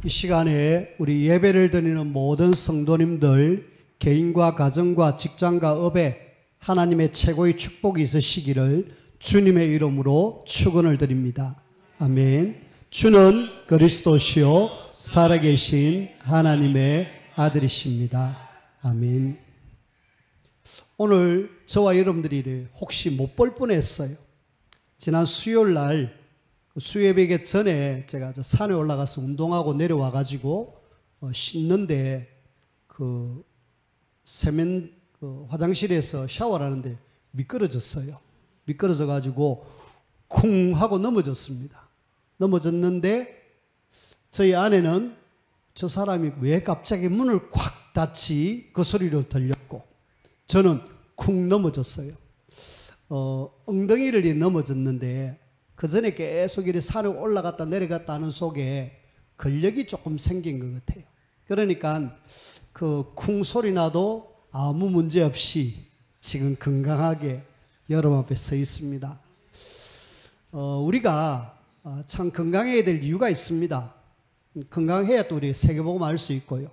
이 시간에 우리 예배를 드리는 모든 성도님들 개인과 가정과 직장과 업에 하나님의 최고의 축복이 있으시기를 주님의 이름으로 축원을 드립니다. 아멘. 주는 그리스도시요 살아계신 하나님의 아들이십니다. 아멘. 오늘 저와 여러분들이 혹시 못 볼 뻔했어요. 지난 수요일 날 수요예배 전에 제가 산에 올라가서 운동하고 내려와가지고 씻는데 세면 화장실에서 샤워를 하는데 미끄러졌어요. 미끄러져가지고 쿵 하고 넘어졌습니다. 넘어졌는데 저희 아내는 저 사람이 왜 갑자기 문을 콱 닫지 그 소리로 들렸고 저는 쿵 넘어졌어요. 엉덩이를 넘어졌는데 그 전에 계속 이렇게 산에 올라갔다 내려갔다 하는 속에 근력이 조금 생긴 것 같아요. 그러니까 그 쿵 소리 나도 아무 문제 없이 지금 건강하게 여러분 앞에 서 있습니다. 우리가 참 건강해야 될 이유가 있습니다. 건강해야 또 우리 세계복음 알 수 있고요.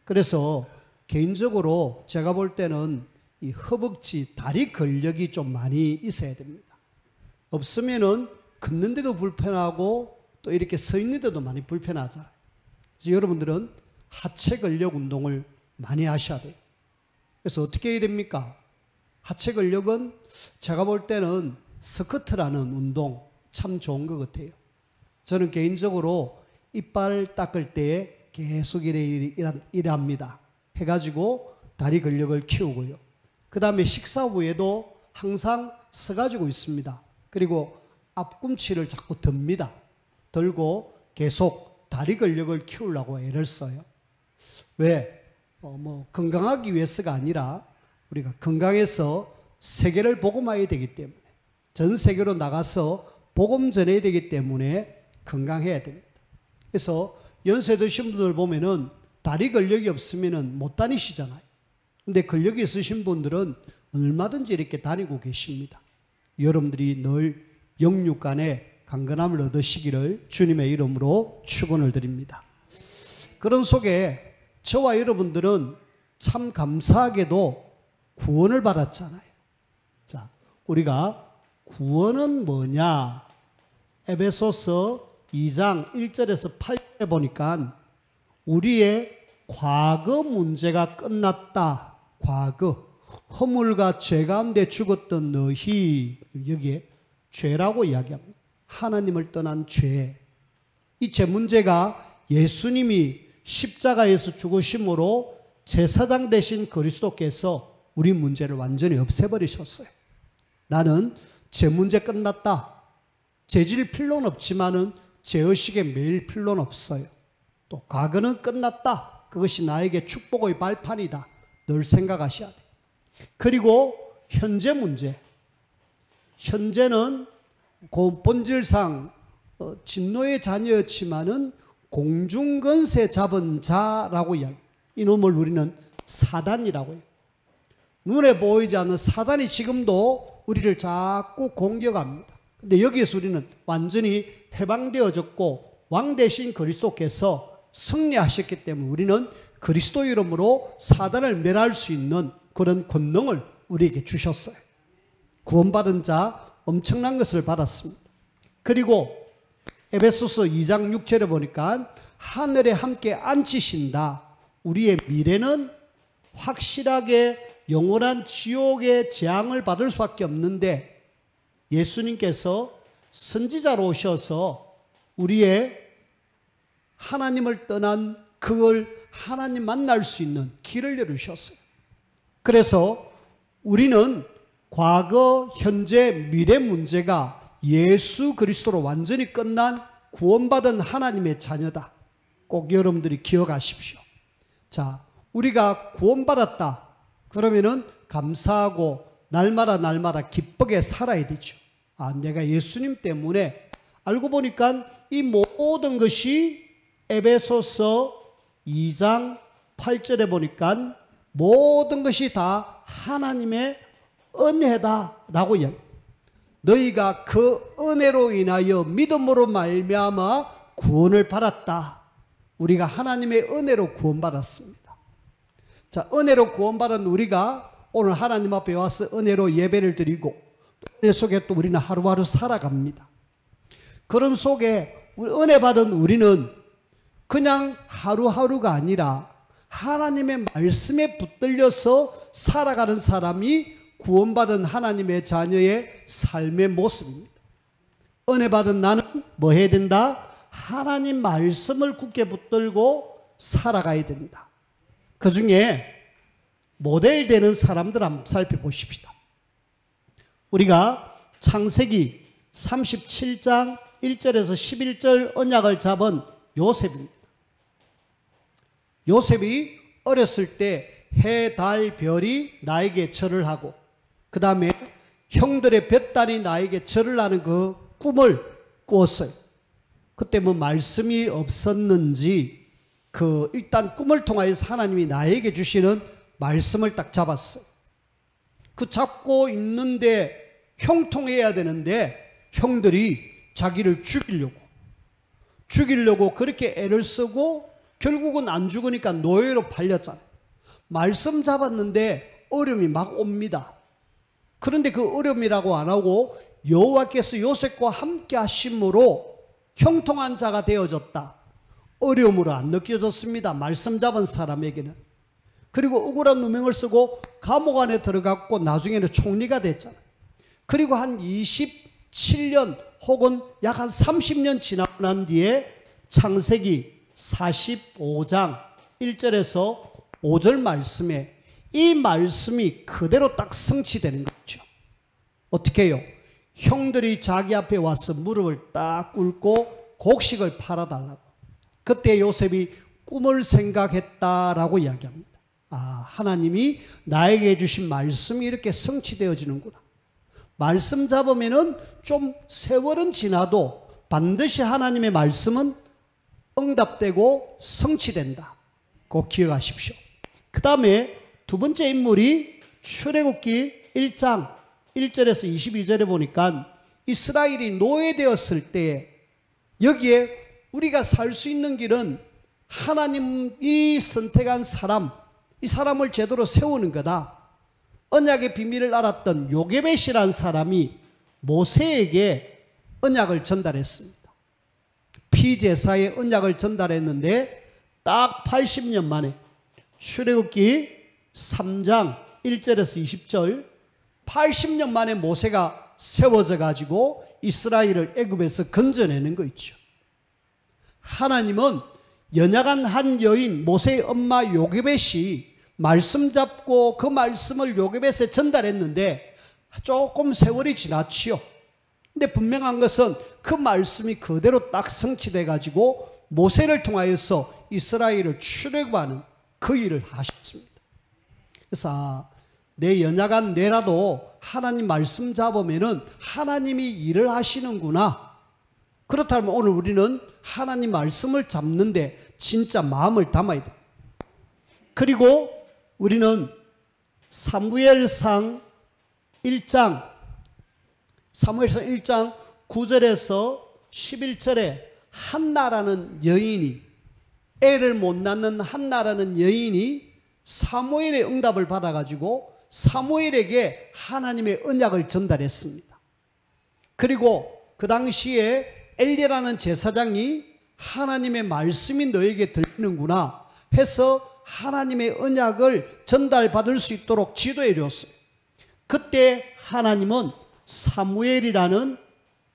그래서 개인적으로 제가 볼 때는 이 허벅지, 다리 근력이 좀 많이 있어야 됩니다. 없으면은 걷는데도 불편하고 또 이렇게 서 있는데도 많이 불편하잖아요. 그래서 여러분들은 하체 근력 운동을 많이 하셔야 돼요. 그래서 어떻게 해야 됩니까? 하체 근력은 제가 볼 때는 스쿼트라는 운동 참 좋은 것 같아요. 저는 개인적으로 이빨 닦을 때 계속 이래 합니다. 해가지고 다리 근력을 키우고요. 그 다음에 식사 후에도 항상 서가지고 있습니다. 그리고 앞꿈치를 자꾸 듭니다. 들고 계속 다리 근력을 키우려고 애를 써요. 왜? 건강하기 위해서가 아니라 우리가 건강해서 세계를 복음화해야 되기 때문에 전 세계로 나가서 복음 전해야 되기 때문에 건강해야 됩니다. 그래서 연세 드신 분들 보면은 다리 근력이 없으면은 못 다니시잖아요. 근데 근력이 있으신 분들은 얼마든지 이렇게 다니고 계십니다. 여러분들이 늘 영육 간에 강건함을 얻으시기를 주님의 이름으로 축원을 드립니다. 그런 속에 저와 여러분들은 참 감사하게도 구원을 받았잖아요. 자, 우리가 구원은 뭐냐? 에베소서 2장 1절에서 8절에 보니까 우리의 과거 문제가 끝났다. 과거 허물과 죄 가운데 죽었던 너희, 여기에 죄라고 이야기합니다. 하나님을 떠난 죄. 이 죄 문제가 예수님이 십자가에서 죽으심으로 제사장 되신 그리스도께서 우리 문제를 완전히 없애버리셨어요. 나는 죄 문제 끝났다. 죄질 필요는 없지만은 죄의식에 매일 필요는 없어요. 또 과거는 끝났다. 그것이 나에게 축복의 발판이다. 늘 생각하셔야 돼요. 그리고 현재 문제. 현재는 본질상 진노의 자녀였지만은 공중권세 잡은 자라고 이야기해요. 이놈을 우리는 사단이라고 해요. 눈에 보이지 않는 사단이 지금도 우리를 자꾸 공격합니다. 근데 여기에서 우리는 완전히 해방되어졌고 왕 대신 그리스도께서 승리하셨기 때문에 우리는 그리스도 이름으로 사단을 멸할 수 있는 그런 권능을 우리에게 주셨어요. 구원받은 자 엄청난 것을 받았습니다. 그리고 에베소서 2장 6절에 보니까 하늘에 함께 앉히신다. 우리의 미래는 확실하게 영원한 지옥의 재앙을 받을 수밖에 없는데 예수님께서 선지자로 오셔서 우리의 하나님을 떠난 그걸 하나님 만날 수 있는 길을 열으셨어요. 그래서 우리는 과거, 현재, 미래 문제가 예수 그리스도로 완전히 끝난 구원받은 하나님의 자녀다. 꼭 여러분들이 기억하십시오. 자, 우리가 구원받았다. 그러면은 감사하고 날마다 기쁘게 살아야 되죠. 아, 내가 예수님 때문에 알고 보니까 이 모든 것이 에베소서 2장 8절에 보니까 모든 것이 다 하나님의 은혜다라고 이야기합니다. 너희가 그 은혜로 인하여 믿음으로 말미암아 구원을 받았다. 우리가 하나님의 은혜로 구원받았습니다. 자, 은혜로 구원받은 우리가 오늘 하나님 앞에 와서 은혜로 예배를 드리고 은혜 속에 또 우리는 하루하루 살아갑니다. 그런 속에 은혜 받은 우리는 그냥 하루하루가 아니라 하나님의 말씀에 붙들려서 살아가는 사람이 구원받은 하나님의 자녀의 삶의 모습입니다. 은혜 받은 나는 뭐 해야 된다? 하나님 말씀을 굳게 붙들고 살아가야 된다. 그 중에 모델 되는 사람들 한번 살펴보십시다. 우리가 창세기 37장 1절에서 11절 언약을 잡은 요셉입니다. 요셉이 어렸을 때 해, 달, 별이 나에게 절을 하고 그 다음에 형들의 뱃단이 나에게 절을 하는 그 꿈을 꾸었어요. 그때 뭐 말씀이 없었는지 일단 꿈을 통하여서 하나님이 나에게 주시는 말씀을 딱 잡았어요. 그 잡고 있는데 형통해야 되는데 형들이 자기를 죽이려고 그렇게 애를 쓰고 결국은 안 죽으니까 노예로 팔렸잖아요. 말씀 잡았는데 어려움이 막 옵니다. 그런데 그 어려움이라고 안 하고 여호와께서 요셉과 함께 하심으로 형통한 자가 되어졌다. 어려움으로 안 느껴졌습니다. 말씀 잡은 사람에게는. 그리고 억울한 누명을 쓰고 감옥 안에 들어갔고 나중에는 총리가 됐잖아요. 그리고 한 27년 혹은 약 한 30년 지나고 난 뒤에 창세기 45장 1절에서 5절 말씀에 이 말씀이 그대로 딱 성취되는 거죠. 어떻게 해요? 형들이 자기 앞에 와서 무릎을 딱 꿇고 곡식을 팔아달라고. 그때 요셉이 꿈을 생각했다라고 이야기합니다. 아, 하나님이 나에게 주신 말씀이 이렇게 성취되어지는구나. 말씀 잡으면은 좀 세월은 지나도 반드시 하나님의 말씀은 응답되고 성취된다. 꼭 기억하십시오. 그 다음에 두 번째 인물이 출애굽기 1장 1절에서 22절에 보니까 이스라엘이 노예되었을 때에 여기에 우리가 살 수 있는 길은 하나님이 선택한 사람, 이 사람을 제대로 세우는 거다. 언약의 비밀을 알았던 요게벳이라는 사람이 모세에게 언약을 전달했습니다. 피제사의 언약을 전달했는데 딱 80년 만에 출애굽기 3장 1절에서 20절 80년 만에 모세가 세워져 가지고 이스라엘을 애굽에서 건져내는 거 있죠. 하나님은 연약한 한 여인 모세의 엄마 요게벳이 말씀 잡고 그 말씀을 요게벳에 전달했는데 조금 세월이 지났지요. 근데 분명한 것은 그 말씀이 그대로 딱 성취돼 가지고 모세를 통하여서 이스라엘을 출애굽하는 그 일을 하셨습니다. 그래서 내 연약한 내라도 하나님 말씀 잡으면은 하나님이 일을 하시는구나. 그렇다면 오늘 우리는 하나님 말씀을 잡는데 진짜 마음을 담아야 돼. 그리고 우리는 사무엘상 1장 9절에서 11절에 한나라는 여인이 애를 못 낳는 한나라는 여인이 사무엘의 응답을 받아가지고 사무엘에게 하나님의 언약을 전달했습니다. 그리고 그 당시에 엘리야라는 제사장이 하나님의 말씀이 너에게 들리는구나 해서 하나님의 언약을 전달받을 수 있도록 지도해 줬어요. 그때 하나님은 사무엘이라는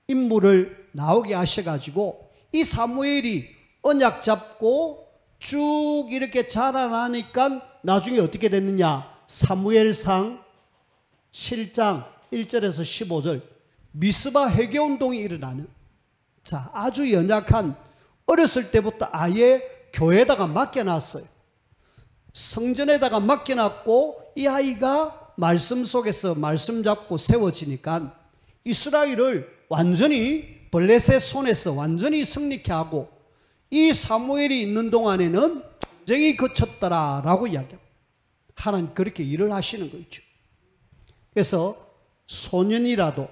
인물을 나오게 하셔가지고 이 사무엘이 언약 잡고 쭉 이렇게 자라나니까 나중에 어떻게 됐느냐? 사무엘상 7장 1절에서 15절 미스바 회개운동이 일어나는, 자, 아주 연약한, 어렸을 때부터 아예 교회에다가 맡겨놨어요. 성전에다가 맡겨놨고 이 아이가 말씀 속에서 말씀 잡고 세워지니까 이스라엘을 완전히 블레셋 손에서 완전히 승리케 하고 이 사무엘이 있는 동안에는 전쟁이 그쳤더라라고 이야기합니다. 하나님 그렇게 일을 하시는 거죠. 그래서 소년이라도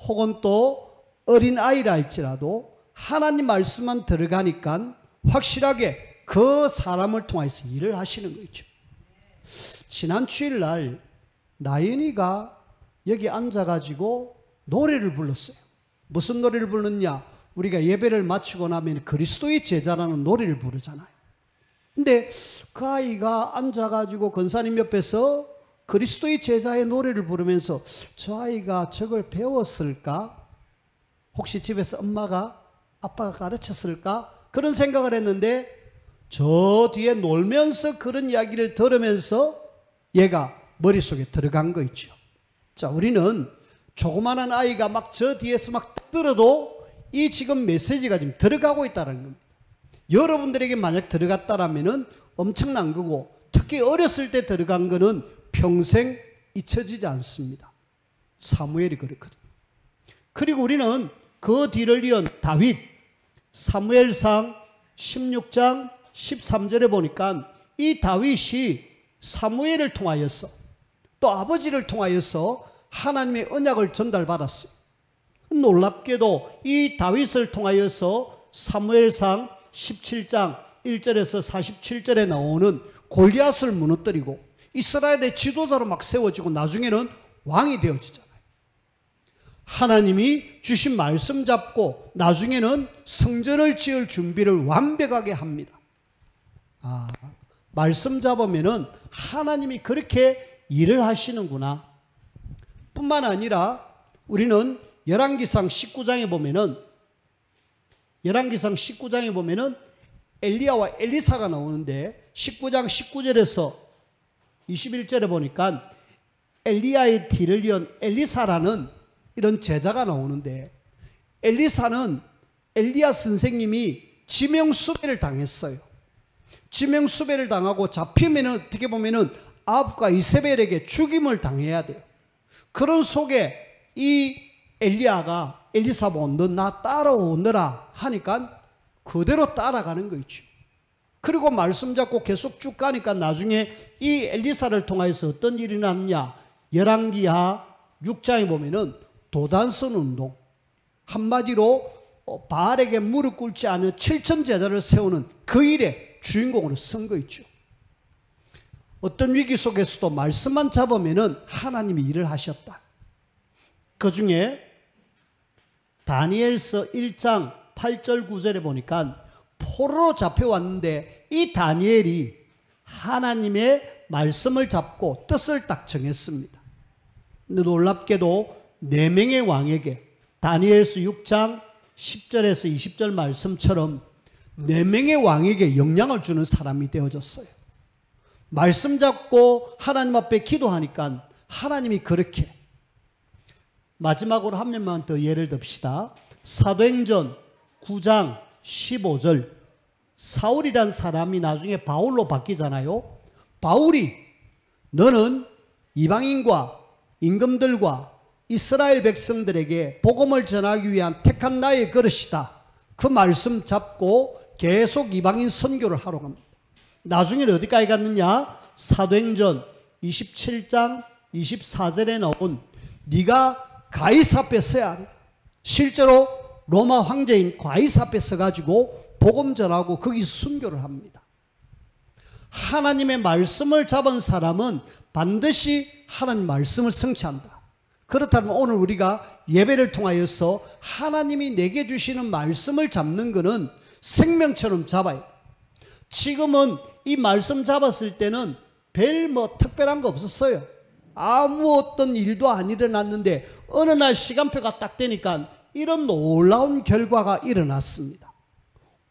혹은 또 어린아이라 할지라도 하나님 말씀만 들어가니까 확실하게 그 사람을 통해서 일을 하시는 거죠. 지난 주일날 나연이가 여기 앉아가지고 노래를 불렀어요. 무슨 노래를 불렀냐? 우리가 예배를 마치고 나면 그리스도의 제자라는 노래를 부르잖아요. 근데 그 아이가 앉아가지고 권사님 옆에서 그리스도의 제자의 노래를 부르면서 저 아이가 저걸 배웠을까? 혹시 집에서 엄마가 아빠가 가르쳤을까? 그런 생각을 했는데 저 뒤에 놀면서 그런 이야기를 들으면서 얘가 머릿속에 들어간 거 있죠. 자, 우리는 조그마한 아이가 막 저 뒤에서 막 들어도 이 지금 메시지가 지금 들어가고 있다는 겁니다. 여러분들에게 만약 들어갔다라면은 엄청난 거고, 특히 어렸을 때 들어간 거는 평생 잊혀지지 않습니다. 사무엘이 그렇거든요. 그리고 우리는 그 뒤를 이은 다윗, 사무엘상 16장 13절에 보니까 이 다윗이 사무엘을 통하여서 또 아버지를 통하여서 하나님의 언약을 전달받았어요. 놀랍게도 이 다윗을 통하여서 사무엘상 17장 1절에서 47절에 나오는 골리앗을 무너뜨리고 이스라엘의 지도자로 막 세워지고 나중에는 왕이 되어지잖아요. 하나님이 주신 말씀 잡고 나중에는 성전을 지을 준비를 완벽하게 합니다. 말씀 잡으면은 하나님이 그렇게 일을 하시는구나. 뿐만 아니라 우리는 열왕기상 19장에 보면은 엘리야와 엘리사가 나오는데 19장 19절에서 21절에 보니까 엘리야의 뒤를 이은 엘리사라는 이런 제자가 나오는데, 엘리사는 엘리야 선생님이 지명수배를 당했어요. 지명수배를 당하고 잡히면 어떻게 보면은 아합과 이세벨에게 죽임을 당해야 돼요. 그런 속에 이 엘리야가 엘리사 보고 너 나 따라오너라 하니까 그대로 따라가는 거 있죠. 그리고 말씀 잡고 계속 쭉 가니까 나중에 이 엘리사를 통해서 어떤 일이 났냐? 열왕기하 6장에 보면은 도단선 운동, 한마디로 바알에게 무릎 꿇지 않은 7천 제자를 세우는 그 일의 주인공으로 쓴 거 있죠. 어떤 위기 속에서도 말씀만 잡으면은 하나님이 일을 하셨다. 그 중에 다니엘서 1장 8절 9절에 보니까 포로로 잡혀왔는데 이 다니엘이 하나님의 말씀을 잡고 뜻을 딱 정했습니다. 근데 놀랍게도 4명의 왕에게 다니엘서 6장 10절에서 20절 말씀처럼 4명의 왕에게 영향을 주는 사람이 되어졌어요. 말씀 잡고 하나님 앞에 기도하니까 하나님이 그렇게. 마지막으로 한 명만 더 예를 듭시다. 사도행전 9장 15절, 사울이란 사람이 나중에 바울로 바뀌잖아요. 바울이 너는 이방인과 임금들과 이스라엘 백성들에게 복음을 전하기 위한 택한 나의 그릇이다. 그 말씀 잡고 계속 이방인 선교를 하러 갑니다. 나중에는 어디까지 갔느냐? 사도행전 27장 24절에 나온 네가 가이사 앞에 서야 한다. 실제로 로마 황제인 가이사 앞에 서가지고 복음 전하고 거기서 순교를 합니다. 하나님의 말씀을 잡은 사람은 반드시 하나님 말씀을 성취한다. 그렇다면 오늘 우리가 예배를 통하여서 하나님이 내게 주시는 말씀을 잡는 것은 생명처럼 잡아요. 지금은 이 말씀 잡았을 때는 별 뭐 특별한 거 없었어요. 아무 어떤 일도 안 일어났는데 어느 날 시간표가 딱 되니까 이런 놀라운 결과가 일어났습니다.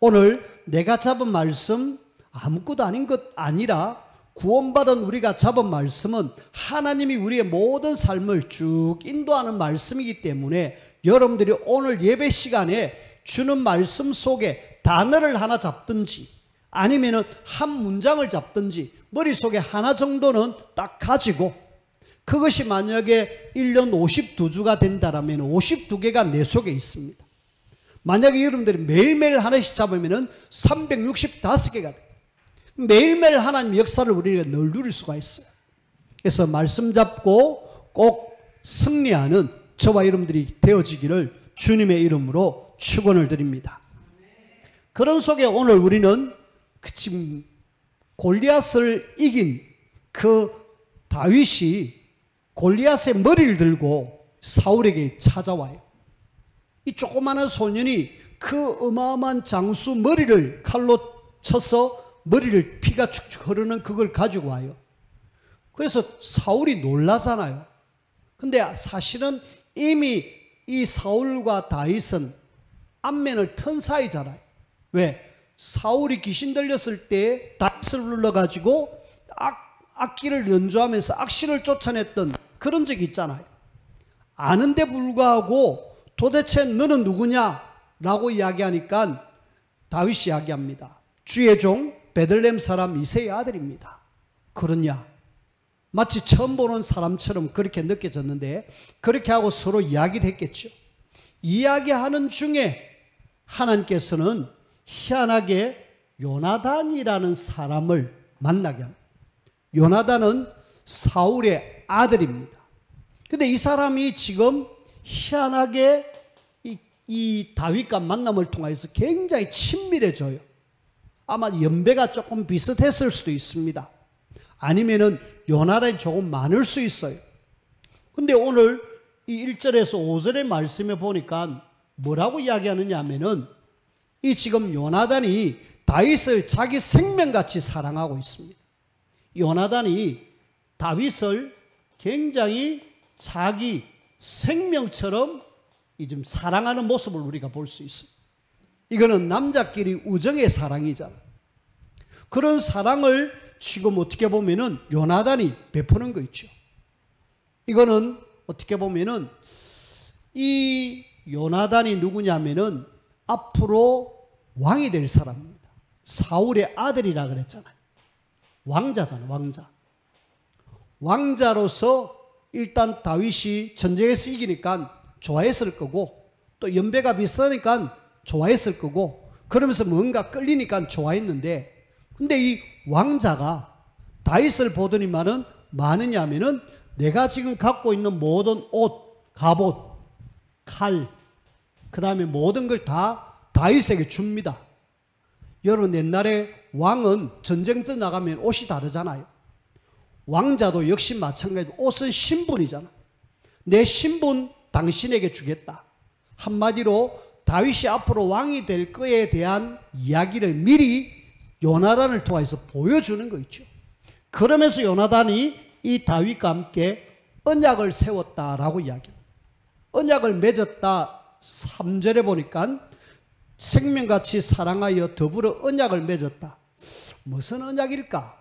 오늘 내가 잡은 말씀 아무것도 아닌 것 아니라 구원받은 우리가 잡은 말씀은 하나님이 우리의 모든 삶을 쭉 인도하는 말씀이기 때문에 여러분들이 오늘 예배 시간에 주는 말씀 속에 단어를 하나 잡든지 아니면은 한 문장을 잡든지 머릿속에 하나 정도는 딱 가지고, 그것이 만약에 1년 52주가 된다라면 52개가 내 속에 있습니다. 만약에 여러분들이 매일매일 하나씩 잡으면 365개가 돼요. 매일매일 하나님 역사를 우리가 늘 누릴 수가 있어요. 그래서 말씀 잡고 꼭 승리하는 저와 여러분들이 되어지기를 주님의 이름으로 축원을 드립니다. 그런 속에 오늘 우리는 그 지금 골리앗을 이긴 그 다윗이 골리앗의 머리를 들고 사울에게 찾아와요. 이 조그마한 소년이 그 어마어마한 장수 머리를 칼로 쳐서 머리를 피가 축축 흐르는 그걸 가지고 와요. 그래서 사울이 놀라잖아요. 근데 사실은 이미 이 사울과 다윗은 안면을 튼 사이잖아요. 왜? 사울이 귀신 들렸을 때 다윗을 불러가지고 악기를 연주하면서 악신을 쫓아냈던 그런 적이 있잖아요. 아는데 불구하고 도대체 너는 누구냐? 라고 이야기하니까 다윗이 이야기합니다. 주의 종 베들레헴 사람 이새의 아들입니다. 그러냐? 마치 처음 보는 사람처럼 그렇게 느껴졌는데 그렇게 하고 서로 이야기를 했겠죠. 이야기하는 중에 하나님께서는 희한하게 요나단이라는 사람을 만나게 합니다. 요나단은 사울의 아들입니다. 근데 이 사람이 지금 희한하게 이 다윗과 만남을 통해서 굉장히 친밀해져요. 아마 연배가 조금 비슷했을 수도 있습니다. 아니면은 요나단이 조금 많을 수 있어요. 근데 오늘 이 1절에서 5절의 말씀에 보니까 뭐라고 이야기하느냐 하면은 이 지금 요나단이 다윗을 자기 생명같이 사랑하고 있습니다. 요나단이 다윗을 굉장히 자기 생명처럼 좀 사랑하는 모습을 우리가 볼 수 있습니다. 이거는 남자끼리 우정의 사랑이잖아. 그런 사랑을 지금 어떻게 보면은 요나단이 베푸는 거 있죠. 이거는 어떻게 보면은 이 요나단이 누구냐면은 앞으로 왕이 될 사람입니다. 사울의 아들이라 그랬잖아요. 왕자잖아, 왕자. 왕자로서 일단 다윗이 전쟁에서 이기니까 좋아했을 거고 또 연배가 비슷하니까 좋아했을 거고 그러면서 뭔가 끌리니까 좋아했는데 근데 이 왕자가 다윗을 보더니만은 많으냐면은 내가 지금 갖고 있는 모든 옷, 갑옷, 칼, 그 다음에 모든 걸 다 다윗에게 줍니다. 여러분 옛날에 왕은 전쟁 때 나가면 옷이 다르잖아요. 왕자도 역시 마찬가지로 옷은 신분이잖아. 내 신분 당신에게 주겠다. 한마디로 다윗이 앞으로 왕이 될 거에 대한 이야기를 미리 요나단을 통해서 보여주는 거 있죠. 그러면서 요나단이 이 다윗과 함께 언약을 세웠다라고 이야기합니다. 언약을 맺었다 3절에 보니까 생명같이 사랑하여 더불어 언약을 맺었다. 무슨 언약일까?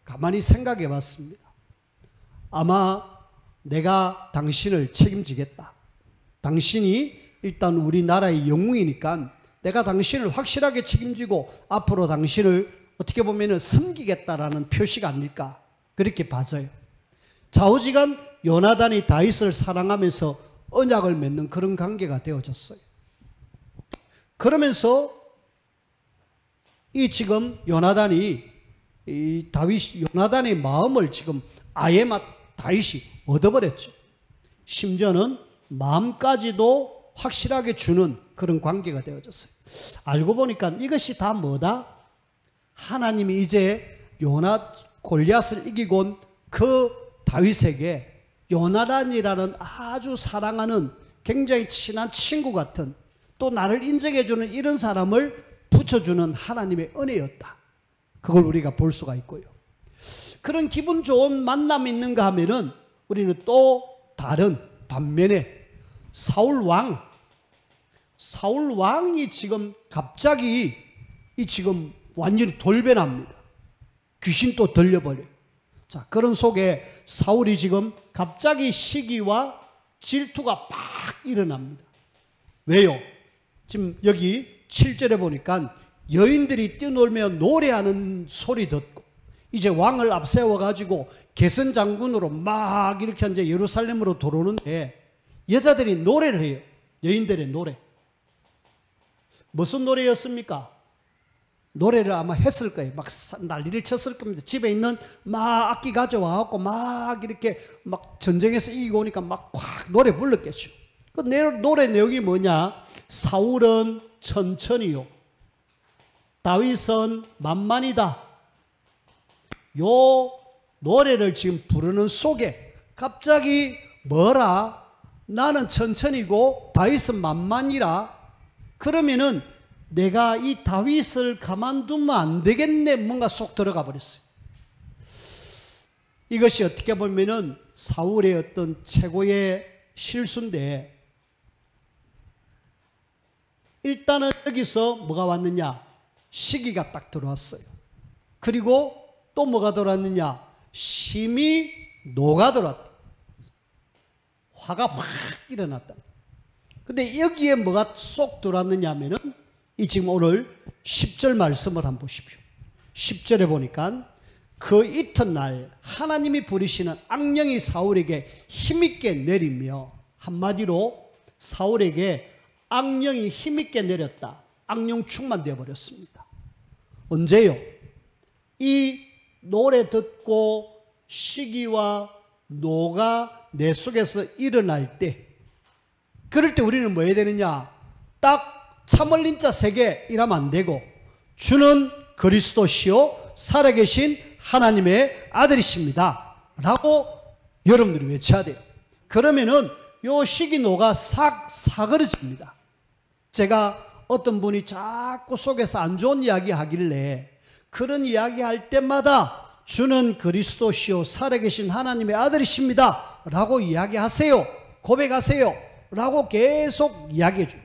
가만히 생각해 봤습니다. 아마 내가 당신을 책임지겠다. 당신이 일단 우리나라의 영웅이니까 내가 당신을 확실하게 책임지고 앞으로 당신을 어떻게 보면 섬기겠다라는 표시가 아닐까 그렇게 봐져요. 좌우지간 요나단이 다윗을 사랑하면서 언약을 맺는 그런 관계가 되어졌어요. 그러면서 이 지금 요나단이 이 요나단의 마음을 지금 아예 다윗이 얻어버렸죠. 심지어는 마음까지도 확실하게 주는 그런 관계가 되어졌어요. 알고 보니까 이것이 다 뭐다? 하나님이 이제 골리앗을 이기고 온 그 다윗에게 요나단이라는 아주 사랑하는 굉장히 친한 친구 같은 또 나를 인정해주는 이런 사람을 붙여주는 하나님의 은혜였다. 그걸 우리가 볼 수가 있고요. 그런 기분 좋은 만남이 있는가 하면은 우리는 또 다른 반면에 사울 왕이 지금 갑자기 지금 완전히 돌변합니다. 귀신 또 들려버려요. 자, 그런 속에 사울이 지금 갑자기 시기와 질투가 막 일어납니다. 왜요? 지금 여기 7절에 보니까 여인들이 뛰놀며 노래하는 소리 듣고 이제 왕을 앞세워가지고 개선 장군으로 막 이렇게 이제 예루살렘으로 들어오는데 여자들이 노래를 해요. 여인들의 노래. 무슨 노래였습니까? 노래를 아마 했을 거예요. 막 난리를 쳤을 겁니다. 집에 있는 막 악기 가져와갖고 막 이렇게 막 전쟁에서 이기고 오니까 막 확 노래 불렀겠죠. 그 노래 내용이 뭐냐? 사울은 천천히요. 다윗은 만만이다. 요 노래를 지금 부르는 속에 갑자기 뭐라? 나는 천천히고 다윗은 만만이라. 그러면은 내가 이 다윗을 가만두면 안 되겠네. 뭔가 쏙 들어가 버렸어요. 이것이 어떻게 보면은 사울의 어떤 최고의 실수인데, 일단은 여기서 뭐가 왔느냐? 시기가 딱 들어왔어요. 그리고 또 뭐가 들어왔느냐? 심히 노가 들어왔다. 화가 확 일어났다. 근데 여기에 뭐가 쏙 들어왔느냐 하면은 이 지금 오늘 10절 말씀을 한번 보십시오. 10절에 보니까 그 이튿날 하나님이 부리시는 악령이 사울에게 힘있게 내리며, 한마디로 사울에게 악령이 힘있게 내렸다. 악령 충만되어 버렸습니다. 언제요? 이 노래 듣고 시기와 노가 내 속에서 일어날 때, 그럴 때 우리는 뭐 해야 되느냐? 딱 참을린자 3개 이러면 안 되고, 주는 그리스도시요 살아계신 하나님의 아들이십니다 라고 여러분들이 외쳐야 돼요. 그러면은 요 시기노가 싹 사그러집니다. 제가 어떤 분이 자꾸 속에서 안 좋은 이야기 하길래, 그런 이야기 할 때마다 주는 그리스도시요 살아계신 하나님의 아들이십니다 라고 이야기하세요, 고백하세요 라고 계속 이야기해 줘요.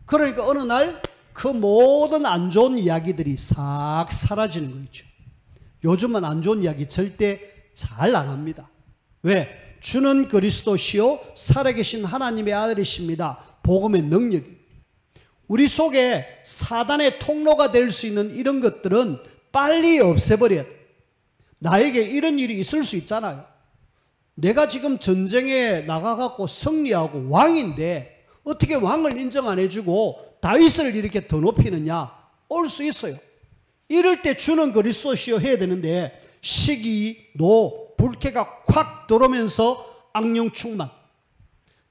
그러니까 어느 날 그 모든 안 좋은 이야기들이 싹 사라지는 거죠. 요즘은 안 좋은 이야기 절대 잘 안 합니다. 왜? 주는 그리스도시요 살아계신 하나님의 아들이십니다. 복음의 능력이. 우리 속에 사단의 통로가 될 수 있는 이런 것들은 빨리 없애버려야 돼. 나에게 이런 일이 있을 수 있잖아요. 내가 지금 전쟁에 나가갖고 승리하고 왕인데 어떻게 왕을 인정 안 해주고 다윗을 이렇게 더 높이느냐? 올 수 있어요. 이럴 때 주는 그리스도시요 해야 되는데, 시기, 노, 불쾌가 콱 들어오면서 악령 충만.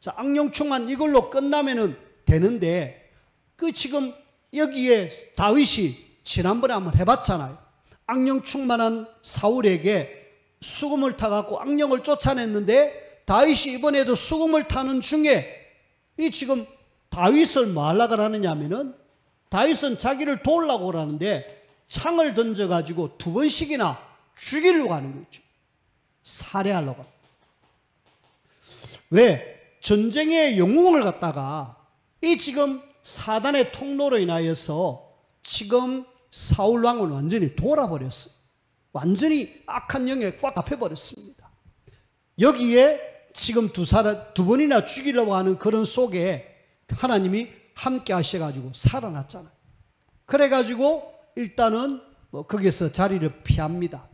자, 악령 충만 이걸로 끝나면은 되는데, 그 지금 여기에 다윗이 지난번에 한번 해봤잖아요. 악령 충만한 사울에게 수금을 타갖고 악령을 쫓아냈는데, 다윗이 이번에도 수금을 타는 중에 이 지금 다윗을 뭐 하려고 하느냐 하면은, 다윗은 자기를 도우려고 그러는데 창을 던져가지고 2번씩이나 죽이려고 하는 거죠. 살해하려고. 왜? 전쟁의 영웅을 갖다가 이 지금 사단의 통로로 인하여서 지금 사울 왕은 완전히 돌아버렸어요. 완전히 악한 영에 꽉 잡혀버렸습니다. 여기에 지금 두 번이나 죽이려고 하는 그런 속에 하나님이 함께 하셔가지고 살아났잖아요. 그래가지고 일단은 뭐 거기서 자리를 피합니다.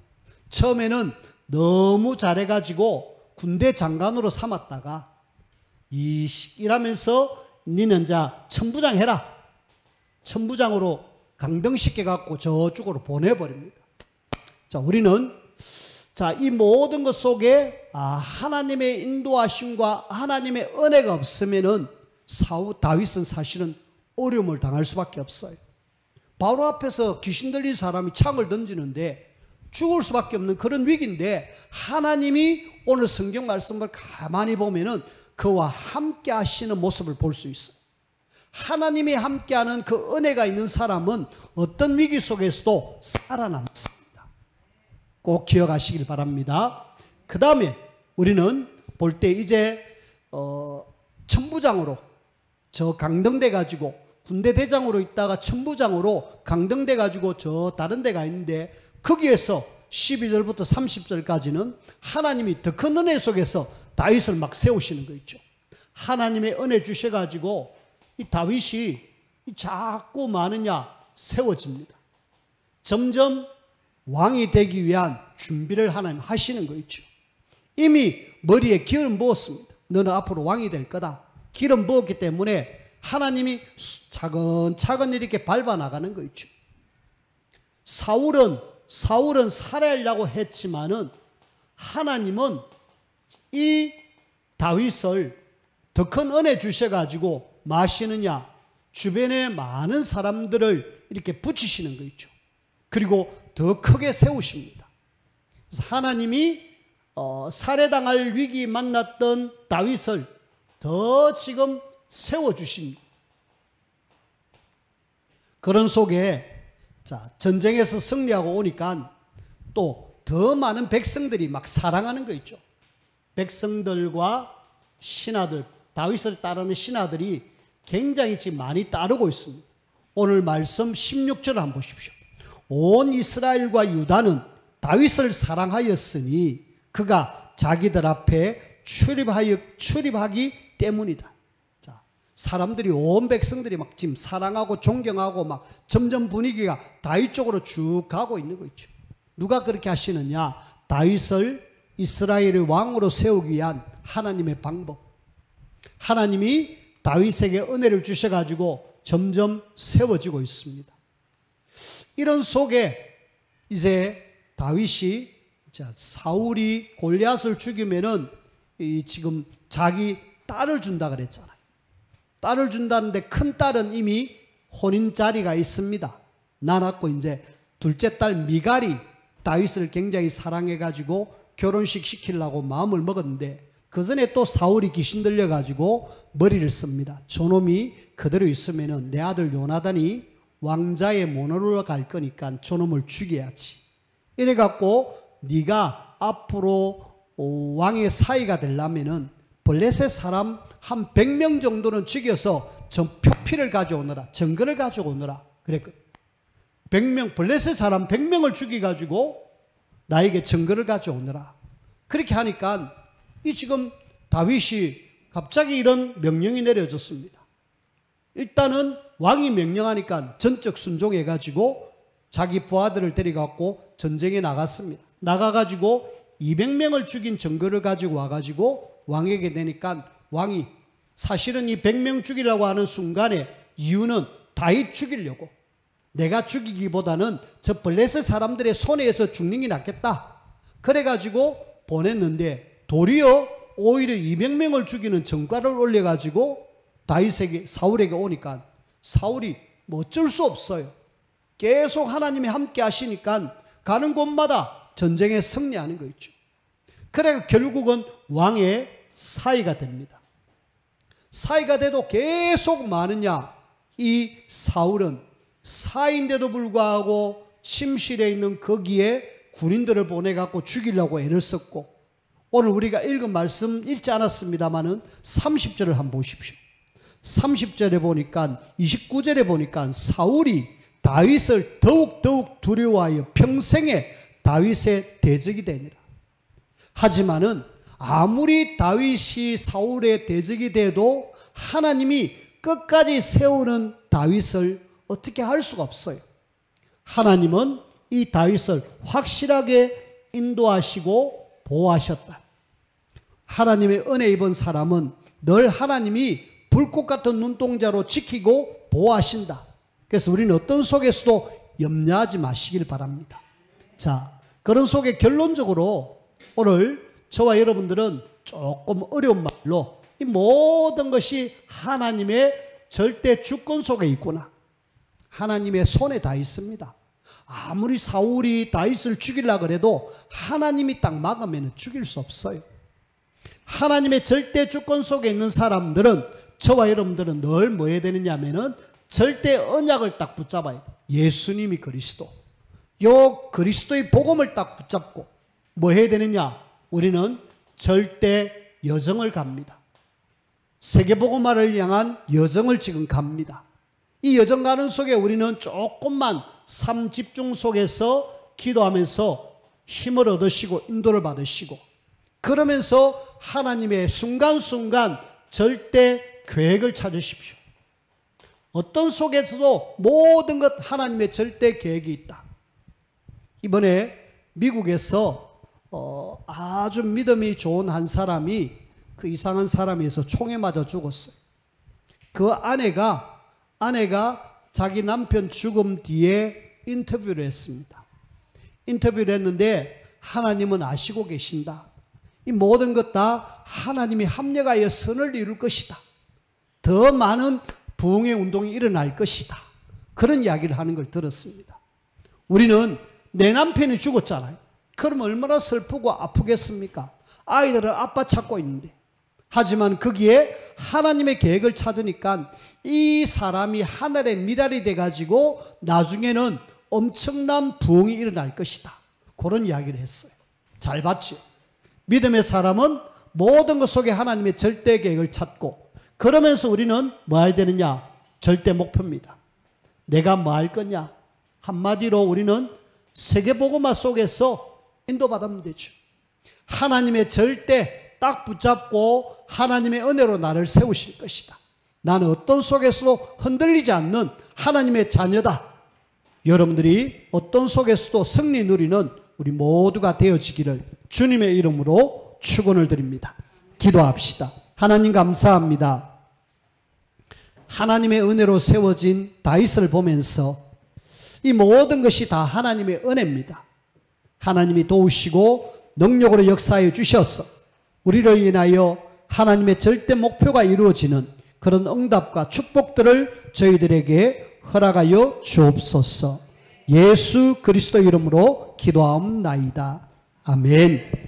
처음에는 너무 잘해가지고 군대 장관으로 삼았다가 이라면서 니는 자 천부장 해라. 천부장으로 강등시켜갖고 저쪽으로 보내버립니다. 자, 우리는 이 모든 것 속에 하나님의 인도하심과 하나님의 은혜가 없으면은 다윗은 사실은 어려움을 당할 수밖에 없어요. 바로 앞에서 귀신 들린 사람이 창을 던지는데 죽을 수밖에 없는 그런 위기인데, 하나님이 오늘 성경 말씀을 가만히 보면은 그와 함께 하시는 모습을 볼 수 있어요. 하나님이 함께하는 그 은혜가 있는 사람은 어떤 위기 속에서도 살아남습니다. 꼭 기억하시길 바랍니다. 그 다음에 우리는 볼 때 이제 천부장으로 저 강등돼 가지고, 군대 대장으로 있다가 천부장으로 강등돼 가지고 저 다른 데가 있는데, 거기에서 12절부터 30절까지는 하나님이 더 큰 은혜 속에서 다윗을 막 세우시는 거 있죠. 하나님의 은혜 주셔가지고 이 다윗이 자꾸 많으냐 세워집니다. 점점 왕이 되기 위한 준비를 하나님 하시는 거 있죠. 이미 머리에 기름 부었습니다. 너는 앞으로 왕이 될 거다. 기름 부었기 때문에 하나님이 차근차근 이렇게 밟아 나가는 거 있죠. 사울은 살해하려고 했지만은 하나님은 이 다윗을 더 큰 은혜 주셔가지고 마시느냐, 주변에 많은 사람들을 이렇게 붙이시는 거 있죠. 그리고 더 크게 세우십니다. 그래서 하나님이 살해당할 위기 만났던 다윗을 더 지금 세워주십니다. 그런 속에 전쟁에서 승리하고 오니까 또 더 많은 백성들이 막 사랑하는 거 있죠. 백성들과 신하들, 다윗을 따르는 신하들이 굉장히 지금 많이 따르고 있습니다. 오늘 말씀 16절을 한번 보십시오. 온 이스라엘과 유다는 다윗을 사랑하였으니 그가 자기들 앞에 출입하기 때문이다. 자, 사람들이 온 백성들이 막 지금 사랑하고 존경하고 막 점점 분위기가 다윗 쪽으로 쭉 가고 있는 거 있죠. 누가 그렇게 하시느냐? 다윗을 이스라엘의 왕으로 세우기 위한 하나님의 방법. 하나님이 다윗에게 은혜를 주셔가지고 점점 세워지고 있습니다. 이런 속에 이제 다윗이 사울이 골리앗을 죽이면은 지금 자기 딸을 준다 그랬잖아요. 딸을 준다는데 큰 딸은 이미 혼인 자리가 있습니다. 낳았고 이제 둘째 딸 미갈이 다윗을 굉장히 사랑해가지고 결혼식 시키려고 마음을 먹었는데 그 전에 또 사울이 귀신 들려가지고 머리를 씁니다. 저놈이 그대로 있으면은 내 아들 요나단이 왕자의 문으로 갈 거니까 저놈을 죽여야지. 이래갖고 네가 앞으로 왕의 사이가 되려면은 블레셋 사람 한 100명 정도는 죽여서 표피를 가져오너라. 증거를 가져오너라. 그랬거든. 100명, 블레셋 사람 100명을 죽여가지고 나에게 증거를 가져오너라. 그렇게 하니까 이 지금 다윗이 갑자기 이런 명령이 내려졌습니다. 일단은 왕이 명령하니까 전적 순종해가지고 자기 부하들을 데려갖고 전쟁에 나갔습니다. 나가가지고 200명을 죽인 증거를 가지고 와가지고 왕에게 내니까 왕이 사실은 이 100명 죽이려고 하는 순간에 이유는 다윗 죽이려고, 내가 죽이기보다는 저 블레셋 사람들의 손에서 죽는 게 낫겠다. 그래가지고 보냈는데 도리어 오히려 200명을 죽이는 전과를 올려가지고 다윗에게, 사울에게 오니까 사울이 뭐 어쩔 수 없어요. 계속 하나님이 함께 하시니까 가는 곳마다 전쟁에 승리하는 거 있죠. 그래 결국은 왕의 사이가 됩니다. 사이가 돼도 계속 많으냐? 이 사울은 사인데도 불구하고 침실에 있는 거기에 군인들을 보내갖고 죽이려고 애를 썼고, 오늘 우리가 읽은 말씀 읽지 않았습니다마는 30절을 한번 보십시오. 30절에 보니까, 29절에 보니까 사울이 다윗을 더욱 두려워하여 평생에 다윗의 대적이 되니라. 하지만은 아무리 다윗이 사울의 대적이 돼도 하나님이 끝까지 세우는 다윗을 어떻게 할 수가 없어요. 하나님은 이 다윗을 확실하게 인도하시고 보호하셨다. 하나님의 은혜 입은 사람은 늘 하나님이 불꽃 같은 눈동자로 지키고 보호하신다. 그래서 우리는 어떤 속에서도 염려하지 마시길 바랍니다. 자, 그런 속에 결론적으로 오늘 저와 여러분들은 조금 어려운 말로 이 모든 것이 하나님의 절대 주권 속에 있구나. 하나님의 손에 다 있습니다. 아무리 사울이 다윗을 죽이려고 해도 하나님이 딱 막으면 죽일 수 없어요. 하나님의 절대 주권 속에 있는 사람들은, 저와 여러분들은 늘 뭐 해야 되느냐 하면은 절대 언약을 딱 붙잡아야 돼요. 예수님이 그리스도, 요 그리스도의 복음을 딱 붙잡고 뭐 해야 되느냐? 우리는 절대 여정을 갑니다. 세계복음화를 향한 여정을 지금 갑니다. 이 여정 가는 속에 우리는 조금만 삶 집중 속에서 기도하면서 힘을 얻으시고 인도를 받으시고, 그러면서 하나님의 순간순간 절대 계획을 찾으십시오. 어떤 속에서도 모든 것 하나님의 절대 계획이 있다. 이번에 미국에서 아주 믿음이 좋은 한 사람이, 그 이상한 사람에서 총에 맞아 죽었어요. 그 아내가 자기 남편 죽음 뒤에 인터뷰를 했습니다. 인터뷰를 했는데 하나님은 아시고 계신다. 이 모든 것 다 하나님이 합력하여 선을 이룰 것이다. 더 많은 부흥의 운동이 일어날 것이다. 그런 이야기를 하는 걸 들었습니다. 우리는 내 남편이 죽었잖아요. 그럼 얼마나 슬프고 아프겠습니까? 아이들은 아빠 찾고 있는데. 하지만 거기에 하나님의 계획을 찾으니까 이 사람이 하늘의 미랄이 돼가지고 나중에는 엄청난 부흥이 일어날 것이다. 그런 이야기를 했어요. 잘 봤죠? 믿음의 사람은 모든 것 속에 하나님의 절대 계획을 찾고, 그러면서 우리는 뭐 해야 되느냐? 절대 목표입니다. 내가 뭐 할 거냐? 한마디로 우리는 세계복음화 속에서 인도받으면 되죠. 하나님의 절대 딱 붙잡고 하나님의 은혜로 나를 세우실 것이다. 나는 어떤 속에서도 흔들리지 않는 하나님의 자녀다. 여러분들이 어떤 속에서도 승리 누리는 우리 모두가 되어지기를 주님의 이름으로 축원을 드립니다. 기도합시다. 하나님 감사합니다. 하나님의 은혜로 세워진 다윗을 보면서 이 모든 것이 다 하나님의 은혜입니다. 하나님이 도우시고 능력으로 역사해 주셔서 우리를 인하여 하나님의 절대 목표가 이루어지는 그런 응답과 축복들을 저희들에게 허락하여 주옵소서. 예수 그리스도 이름으로 기도하옵나이다. 아멘.